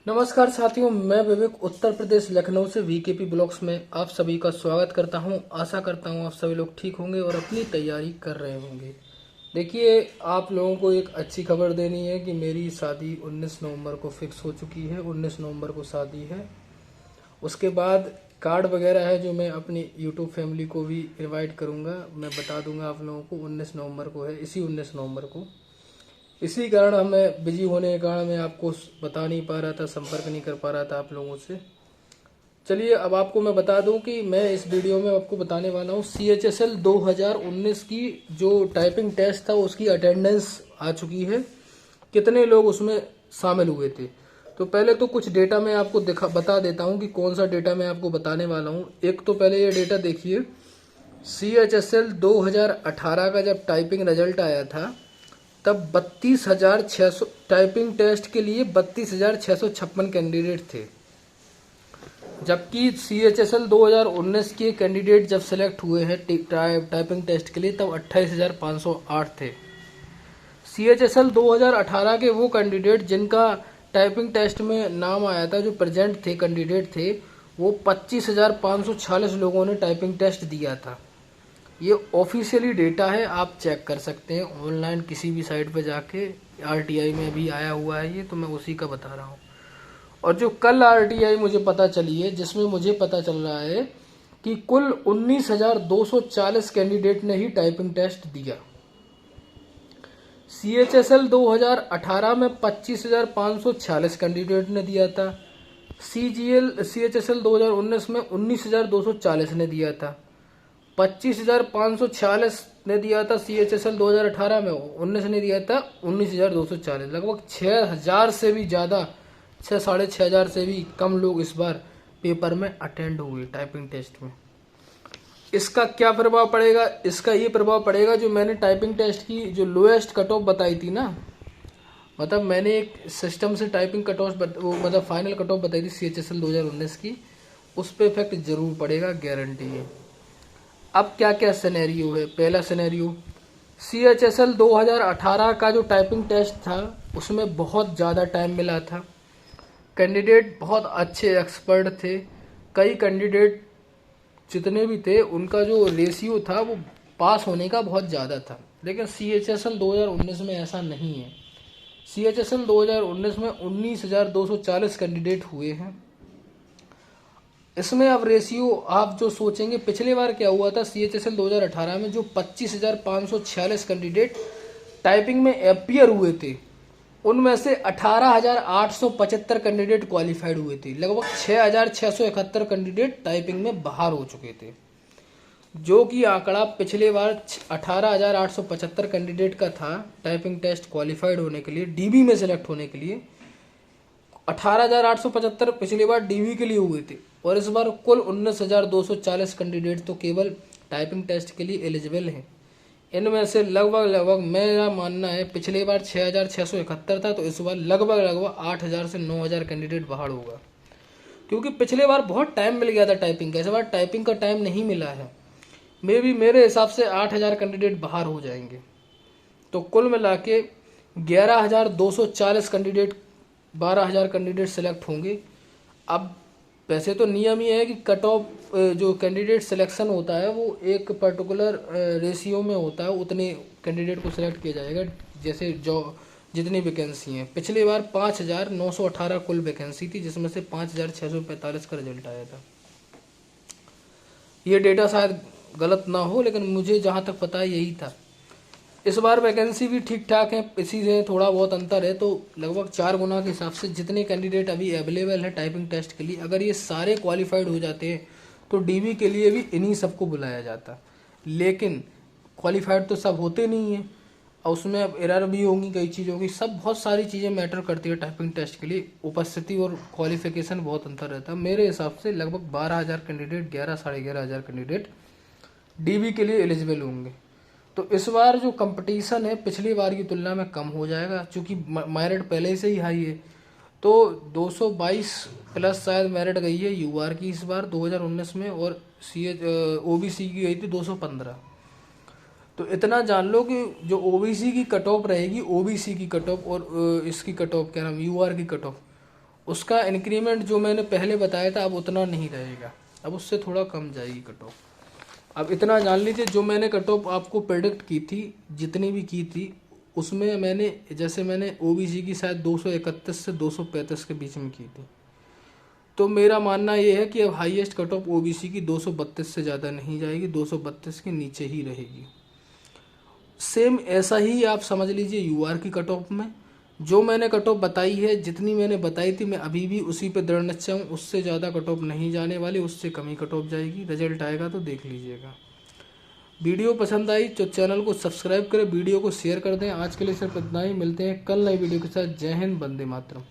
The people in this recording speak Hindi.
नमस्कार साथियों, मैं विवेक उत्तर प्रदेश लखनऊ से वीकेपी ब्लॉग्स में आप सभी का स्वागत करता हूं। आशा करता हूं आप सभी लोग ठीक होंगे और अपनी तैयारी कर रहे होंगे। देखिए, आप लोगों को एक अच्छी खबर देनी है कि मेरी शादी 19 नवंबर को फिक्स हो चुकी है। 19 नवंबर को शादी है। उसके बाद कार्ड वगैरह है जो मैं अपनी यूट्यूब फैमिली को भी इनवाइट करूंगा। मैं बता दूंगा आप लोगों को 19 नवंबर को है, इसी 19 नवंबर को। इसी कारण हमें बिजी होने के कारण मैं आपको बता नहीं पा रहा था, संपर्क नहीं कर पा रहा था आप लोगों से। चलिए, अब आपको मैं बता दूं कि मैं इस वीडियो में आपको बताने वाला हूं CHSL 2019 की जो टाइपिंग टेस्ट था उसकी अटेंडेंस आ चुकी है, कितने लोग उसमें शामिल हुए थे। तो पहले तो कुछ डेटा मैं आपको बता देता हूं कि कौन सा डेटा मैं आपको बताने वाला हूं। एक तो पहले ये डेटा देखिए, CHSL 2018 का जब टाइपिंग रिजल्ट आया था तब 32,600 टाइपिंग टेस्ट के लिए 32,656 कैंडिडेट थे, जबकि CHSL 2019 के कैंडिडेट जब सेलेक्ट हुए हैं टाइपिंग टेस्ट के लिए तब 28,508 थे। CHSL 2018 के वो कैंडिडेट जिनका टाइपिंग टेस्ट में नाम आया था, जो प्रेजेंट थे कैंडिडेट थे, वो 25,546 लोगों ने टाइपिंग टेस्ट दिया था। ये ऑफिशियली डेटा है, आप चेक कर सकते हैं ऑनलाइन किसी भी साइट पर जाके। RTI में भी आया हुआ है ये, तो मैं उसी का बता रहा हूँ। और जो कल RTI मुझे पता चली है, जिसमें मुझे पता चल रहा है कि कुल 19,240 कैंडिडेट ने ही टाइपिंग टेस्ट दिया। CHSL 2018 में 25,546 कैंडिडेट ने दिया था। CHSL 2019 में 19,240 ने दिया था। 25,546 ने दिया था CHSL 2018 में, 19 ने दिया था 19,240। लगभग 6,000 से भी ज़्यादा, 6,500 से भी कम लोग इस बार पेपर में अटेंड हुए टाइपिंग टेस्ट में। इसका क्या प्रभाव पड़ेगा? इसका ये प्रभाव पड़ेगा, जो मैंने टाइपिंग टेस्ट की जो लोएस्ट कट ऑफ बताई थी ना, मतलब मैंने एक सिस्टम से टाइपिंग कट ऑफ मतलब फाइनल कट ऑफ बताई थी CHSL 2019 की, उस पर इफेक्ट जरूर पड़ेगा, गारंटी है। अब क्या क्या सिनेरियो है? पहला सिनेरियो, CHSL 2018 का जो टाइपिंग टेस्ट था उसमें बहुत ज़्यादा टाइम मिला था। कैंडिडेट बहुत अच्छे एक्सपर्ट थे। कई कैंडिडेट जितने भी थे उनका जो रेशियो था वो पास होने का बहुत ज़्यादा था। लेकिन CHSL 2019 में ऐसा नहीं है। CHSL 2019 में 19,240 कैंडिडेट हुए हैं। इसमें अब रेशियो आप जो सोचेंगे, पिछले बार क्या हुआ था CHSL 2018 में, जो 25,546 कैंडिडेट टाइपिंग में अपीयर हुए थे, उनमें से 18,875 कैंडिडेट क्वालिफाइड हुए थे। लगभग 6,671 कैंडिडेट टाइपिंग में बाहर हो चुके थे, जो कि आंकड़ा पिछले बार 18,875 कैंडिडेट का था टाइपिंग टेस्ट क्वालिफाइड होने के लिए, DB में सेलेक्ट होने के लिए। 18,875 पिछली बार DB के लिए हुए थे, और इस बार कुल 19,240 कैंडिडेट तो केवल टाइपिंग टेस्ट के लिए एलिजिबल हैं। इनमें से लगभग मेरा मानना है, पिछले बार 6,671 था, तो इस बार लगभग 8,000 से 9,000 कैंडिडेट बाहर होगा, क्योंकि पिछले बार बहुत टाइम मिल गया था टाइपिंग का, इस बार टाइपिंग का टाइम नहीं मिला है। मेरे हिसाब से 8,000 कैंडिडेट बाहर हो जाएंगे। तो कुल मिला के 11,240 कैंडिडेट, 12,000 कैंडिडेट सेलेक्ट होंगे। अब वैसे तो नियम ये है कि कट ऑफ जो कैंडिडेट सिलेक्शन होता है वो एक पर्टिकुलर रेशियो में होता है, उतने कैंडिडेट को सिलेक्ट किया जाएगा जैसे जो जितनी वैकेंसी हैं। पिछली बार 5,918 कुल वैकेंसी थी, जिसमें से 5,645 का रिजल्ट आया था। ये डेटा शायद गलत ना हो, लेकिन मुझे जहाँ तक पता है यही था। इस बार वैकेंसी भी ठीक ठाक है, इसी से थोड़ा बहुत अंतर है, तो लगभग 4 गुना के हिसाब से जितने कैंडिडेट अभी अवेलेबल है टाइपिंग टेस्ट के लिए, अगर ये सारे क्वालिफाइड हो जाते हैं तो DB के लिए भी इन्हीं सबको बुलाया जाता। लेकिन क्वालिफाइड तो सब होते नहीं हैं, और उसमें अब एरर भी होंगी, कई चीज़ होगी, सब बहुत सारी चीज़ें मैटर करती है टाइपिंग टेस्ट के लिए। उपस्थिति और क्वालिफिकेशन बहुत अंतर रहता है। मेरे हिसाब से लगभग 12,000 कैंडिडेट, 11-11,500 कैंडिडेट DB के लिए एलिजिबल होंगे। तो इस बार जो कंपटीशन है पिछली बार की तुलना में कम हो जाएगा, क्योंकि मेरिट पहले से ही हाई है। तो 222 प्लस शायद मेरिट गई है UR की इस बार 2019 में, और OBC की गई थी 215। तो इतना जान लो कि जो OBC की कट ऑफ रहेगी, OBC की कट ऑफ और इसकी कट ऑफ क्या नाम UR की कट ऑफ, उसका इंक्रीमेंट जो मैंने पहले बताया था अब उतना नहीं रहेगा, अब उससे थोड़ा कम जाएगी कट ऑफ। अब इतना जान लीजिए, जो मैंने कट ऑफ आपको प्रेडिक्ट की थी, जितनी भी की थी, उसमें मैंने जैसे मैंने ओबीसी की शायद 231 से 235 के बीच में की थी। तो मेरा मानना ये है कि अब हाईएस्ट कट ऑफ ओबीसी की 232 से ज़्यादा नहीं जाएगी, 232 के नीचे ही रहेगी। सेम ऐसा ही आप समझ लीजिए यूआर की कट ऑफ में जो मैंने कट ऑफ बताई है, जितनी मैंने बताई थी, मैं अभी भी उसी पे दृढ़ निश्चय हूँ। उससे ज़्यादा कट ऑफ नहीं जाने वाली, उससे कम ही कट ऑफ जाएगी। रिजल्ट आएगा तो देख लीजिएगा। वीडियो पसंद आई तो चैनल को सब्सक्राइब करें, वीडियो को शेयर कर दें। आज के लिए सिर्फ इतना ही, मिलते हैं कल नई वीडियो के साथ। जय हिंद, वंदे मातरम।